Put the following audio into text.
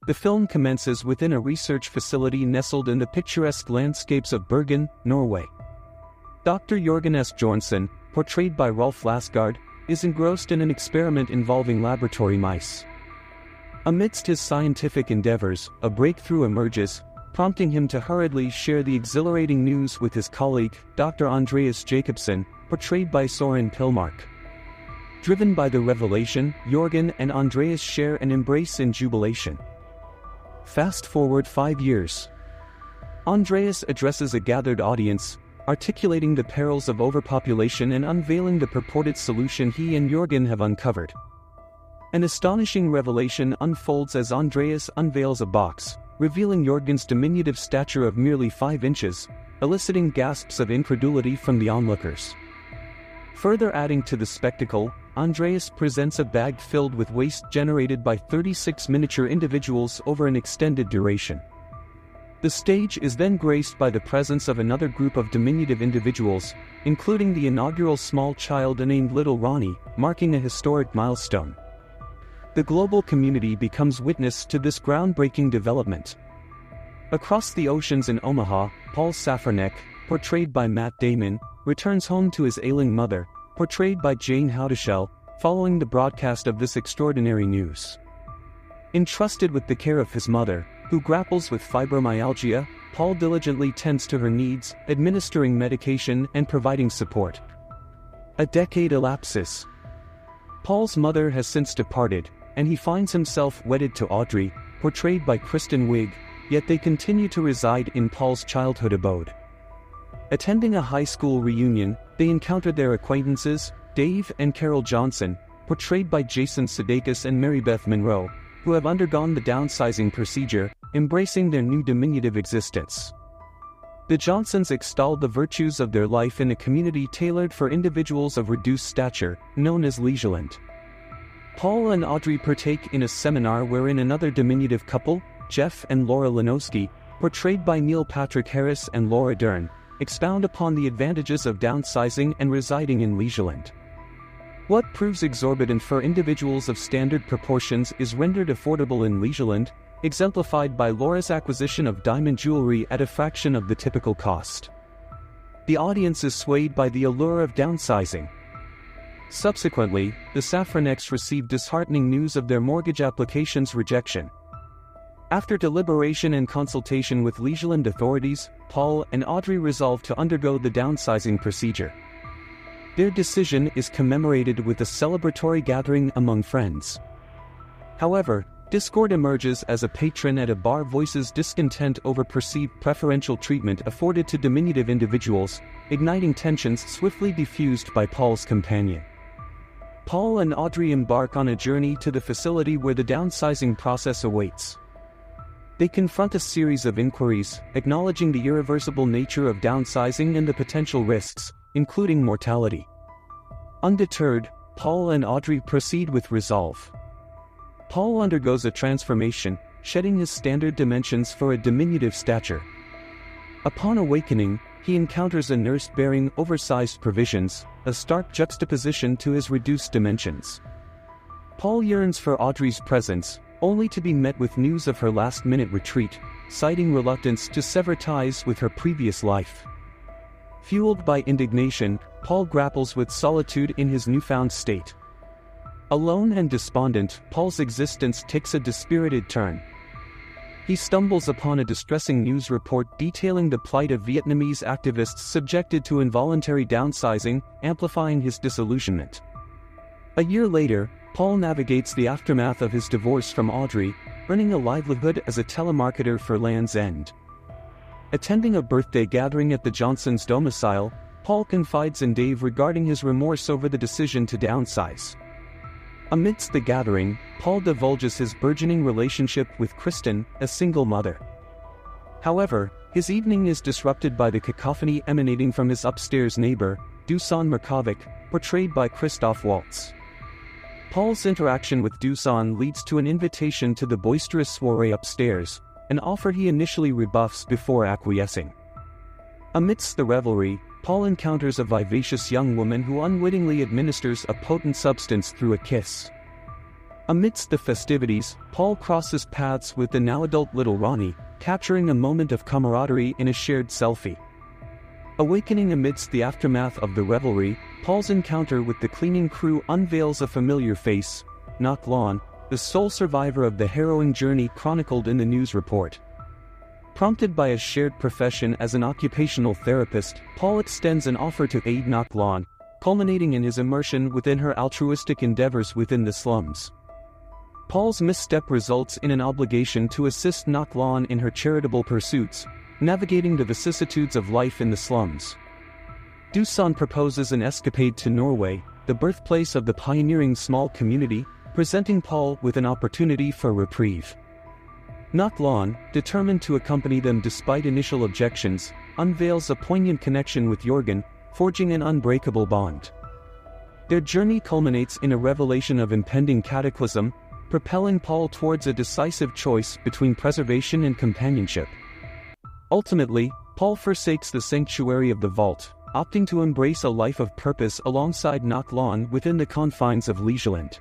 The film commences within a research facility nestled in the picturesque landscapes of Bergen, Norway. Dr. Jørgen S. Bjørnson, portrayed by Rolf Lassgard, is engrossed in an experiment involving laboratory mice. Amidst his scientific endeavors, a breakthrough emerges, prompting him to hurriedly share the exhilarating news with his colleague, Dr. Andreas Jacobsen, portrayed by Søren Pilmark. Driven by the revelation, Jørgen and Andreas share an embrace in jubilation. Fast forward 5 years. Andreas addresses a gathered audience, articulating the perils of overpopulation and unveiling the purported solution he and Jørgen have uncovered. An astonishing revelation unfolds as Andreas unveils a box, revealing Jørgen's diminutive stature of merely 5 inches, eliciting gasps of incredulity from the onlookers. Further adding to the spectacle, Andreas presents a bag filled with waste generated by 36 miniature individuals over an extended duration. The stage is then graced by the presence of another group of diminutive individuals, including the inaugural small child named Little Ronnie, marking a historic milestone. The global community becomes witness to this groundbreaking development. Across the oceans in Omaha, Paul Safranek, portrayed by Matt Damon, returns home to his ailing mother, portrayed by Jane Houdyshell, following the broadcast of this extraordinary news. Entrusted with the care of his mother, who grapples with fibromyalgia, Paul diligently tends to her needs, administering medication and providing support. A decade elapses. Paul's mother has since departed, and he finds himself wedded to Audrey, portrayed by Kristen Wiig, yet they continue to reside in Paul's childhood abode. Attending a high school reunion, they encounter their acquaintances, Dave and Carol Johnson, portrayed by Jason Sudeikis and Mary Beth Monroe, who have undergone the downsizing procedure, embracing their new diminutive existence. The Johnsons extol the virtues of their life in a community tailored for individuals of reduced stature, known as Leisureland. Paul and Audrey partake in a seminar wherein another diminutive couple, Jeff and Laura Lenowski, portrayed by Neil Patrick Harris and Laura Dern, expound upon the advantages of downsizing and residing in Leisureland. What proves exorbitant for individuals of standard proportions is rendered affordable in Leisureland, exemplified by Laura's acquisition of diamond jewelry at a fraction of the typical cost. The audience is swayed by the allure of downsizing. Subsequently, the Safraneks receive disheartening news of their mortgage application's rejection. After deliberation and consultation with Leisureland authorities, Paul and Audrey resolve to undergo the downsizing procedure. Their decision is commemorated with a celebratory gathering among friends. However, discord emerges as a patron at a bar voices discontent over perceived preferential treatment afforded to diminutive individuals, igniting tensions swiftly diffused by Paul's companion. Paul and Audrey embark on a journey to the facility where the downsizing process awaits. They confront a series of inquiries, acknowledging the irreversible nature of downsizing and the potential risks, including mortality. Undeterred, Paul and Audrey proceed with resolve. Paul undergoes a transformation, shedding his standard dimensions for a diminutive stature. Upon awakening, he encounters a nurse bearing oversized provisions, a stark juxtaposition to his reduced dimensions. Paul yearns for Audrey's presence, only to be met with news of her last-minute retreat, citing reluctance to sever ties with her previous life. Fueled by indignation, Paul grapples with solitude in his newfound state. Alone and despondent, Paul's existence takes a dispirited turn. He stumbles upon a distressing news report detailing the plight of Vietnamese activists subjected to involuntary downsizing, amplifying his disillusionment. A year later, Paul navigates the aftermath of his divorce from Audrey, earning a livelihood as a telemarketer for Land's End. Attending a birthday gathering at the Johnsons' domicile, Paul confides in Dave regarding his remorse over the decision to downsize. Amidst the gathering, Paul divulges his burgeoning relationship with Kristen, a single mother. However, his evening is disrupted by the cacophony emanating from his upstairs neighbor, Dusan Markovic, portrayed by Christoph Waltz. Paul's interaction with Dusan leads to an invitation to the boisterous soiree upstairs, an offer he initially rebuffs before acquiescing. Amidst the revelry, Paul encounters a vivacious young woman who unwittingly administers a potent substance through a kiss. Amidst the festivities, Paul crosses paths with the now-adult little Ronnie, capturing a moment of camaraderie in a shared selfie. Awakening amidst the aftermath of the revelry, Paul's encounter with the cleaning crew unveils a familiar face, Knock Lawn, the sole survivor of the harrowing journey chronicled in the news report. Prompted by a shared profession as an occupational therapist, Paul extends an offer to aid Knock Lawn, culminating in his immersion within her altruistic endeavors within the slums. Paul's misstep results in an obligation to assist Knock Lawn in her charitable pursuits, navigating the vicissitudes of life in the slums. Dusan proposes an escapade to Norway, the birthplace of the pioneering small community, presenting Paul with an opportunity for reprieve. Knock Lawn, determined to accompany them despite initial objections, unveils a poignant connection with Jorgen, forging an unbreakable bond. Their journey culminates in a revelation of impending cataclysm, propelling Paul towards a decisive choice between preservation and companionship. Ultimately, Paul forsakes the sanctuary of the vault, opting to embrace a life of purpose alongside Knock Lawn within the confines of Leisure Land.